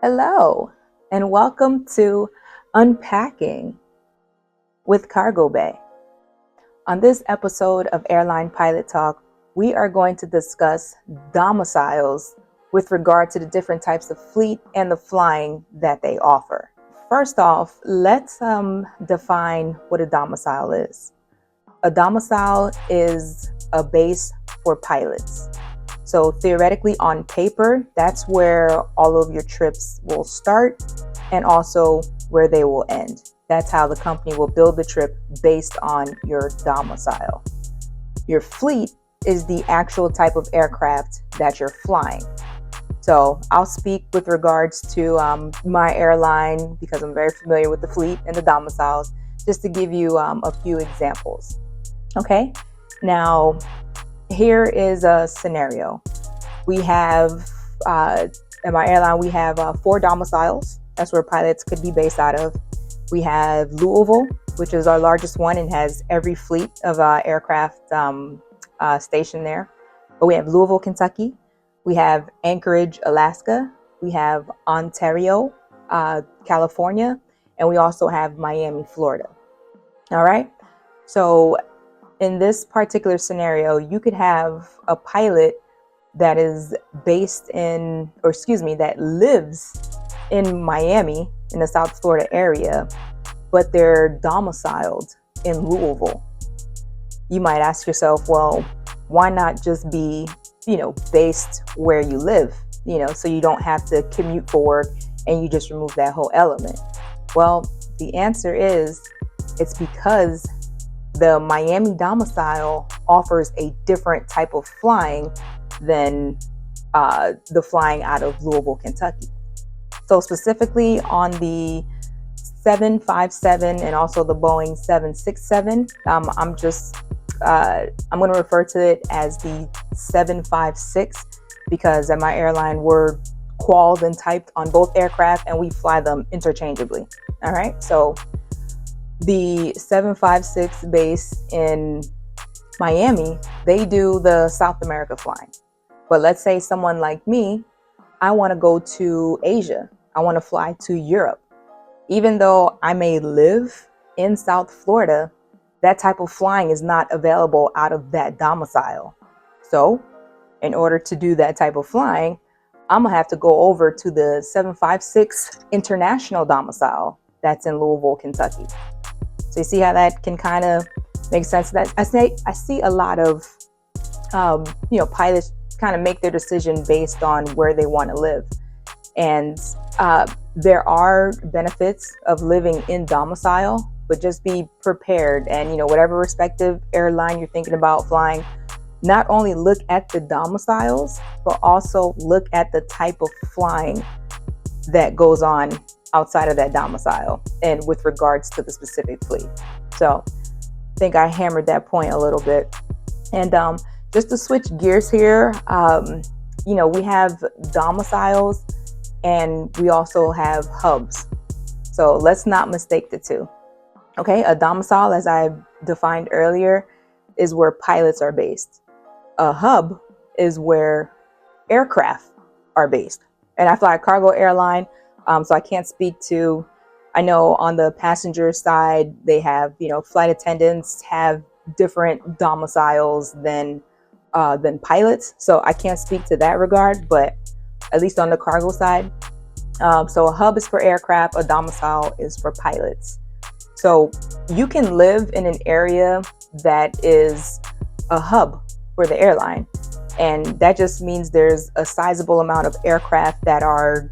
Hello, and welcome to Unpacking with Cargo Bay. On this episode of Airline Pilot Talk, we are going to discuss domiciles with regard to the different types of fleet and the flying that they offer. First off, let's define what a domicile is. A domicile is a base for pilots. So theoretically, on paper, that's where all of your trips will start and also where they will end. That's how the company will build the trip based on your domicile. Your fleet is the actual type of aircraft that you're flying. So I'll speak with regards to my airline because I'm very familiar with the fleet and the domiciles, just to give you a few examples. Okay, now here is a scenario. We have, at my airline, we have 4 domiciles. That's where pilots could be based out of. We have Louisville, which is our largest one and has every fleet of aircraft stationed there. But we have Louisville, Kentucky. We have Anchorage, Alaska. We have Ontario, California. And we also have Miami, Florida. All right. So in this particular scenario, you could have a pilot that is based that lives in Miami in the South Florida area, but they're domiciled in Louisville. You might ask yourself, well, why not just be, based where you live, so you don't have to commute for work and you just remove that whole element? Well, the answer is it's because the Miami domicile offers a different type of flying than the flying out of Louisville, Kentucky. So specifically on the 757 and also the Boeing 767, I'm going to refer to it as the 756 because at my airline we're qualled and typed on both aircraft and we fly them interchangeably. All right, so the 756 base in Miami, they do the South America flying. But let's say someone like me, I want to go to Asia. I want to fly to Europe. Even though I may live in South Florida, that type of flying is not available out of that domicile. So in order to do that type of flying, I'm going to have to go over to the 756 international domicile that's in Louisville, Kentucky. So you see how that can kind of make sense? That I see a lot of pilots kind of make their decision based on where they want to live, and there are benefits of living in domicile, but just be prepared. And whatever respective airline you're thinking about flying, not only look at the domiciles, but also look at the type of flying that goes on outside of that domicile and with regards to the specific fleet. So I think I hammered that point a little bit. And just to switch gears here, we have domiciles and we also have hubs. So let's not mistake the two. Okay, a domicile, as I defined earlier, is where pilots are based. A hub is where aircraft are based. And I fly a cargo airline, so I can't speak to, I know on the passenger side, they have, flight attendants have different domiciles than pilots. So I can't speak to that regard, but at least on the cargo side. So a hub is for aircraft, a domicile is for pilots. So you can live in an area that is a hub for the airline. And that just means there's a sizable amount of aircraft that are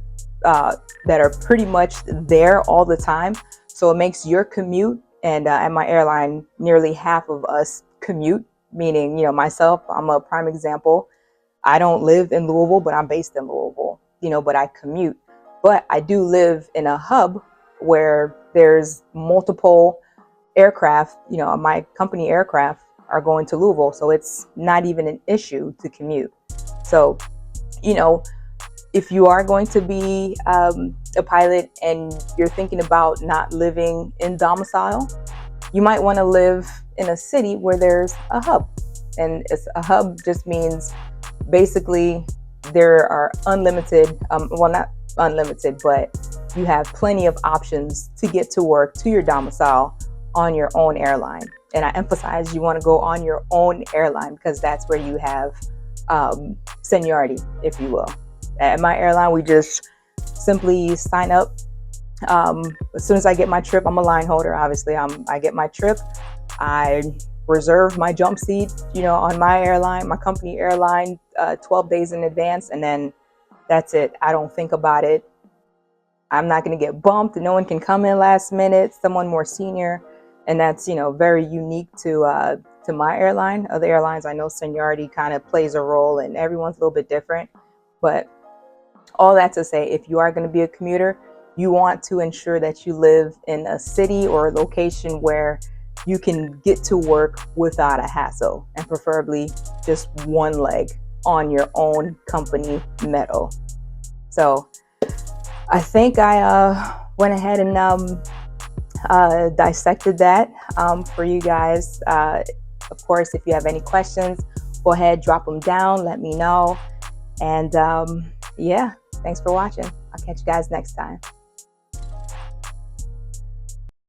pretty much there all the time. So it makes your commute, and at my airline, nearly half of us commute, meaning, myself, I'm a prime example. I don't live in Louisville, but I'm based in Louisville, but I commute. But I do live in a hub where there's multiple aircraft, my company aircraft are going to Louisville. So it's not even an issue to commute. So, if you are going to be a pilot and you're thinking about not living in domicile, you might want to live in a city where there's a hub. And a hub just means basically there are unlimited, unlimited, but you have plenty of options to get to work, to your domicile on your own airline. And I emphasize you want to go on your own airline because that's where you have seniority, if you will. At my airline, we just simply sign up. As soon as I get my trip, I'm a line holder. Obviously, I get my trip. I reserve my jump seat, on my airline, my company airline, 12 days in advance, and then that's it. I don't think about it. I'm not going to get bumped. No one can come in last minute. Someone more senior, and that's very unique to my airline. Other airlines, I know seniority kind of plays a role, and everyone's a little bit different. But all that to say, if you are going to be a commuter, you want to ensure that you live in a city or a location where you can get to work without a hassle, and preferably just one leg on your own company metal. So I think I went ahead and dissected that for you guys. Of course, if you have any questions, go ahead, drop them down, let me know. And yeah, thanks for watching. I'll catch you guys next time.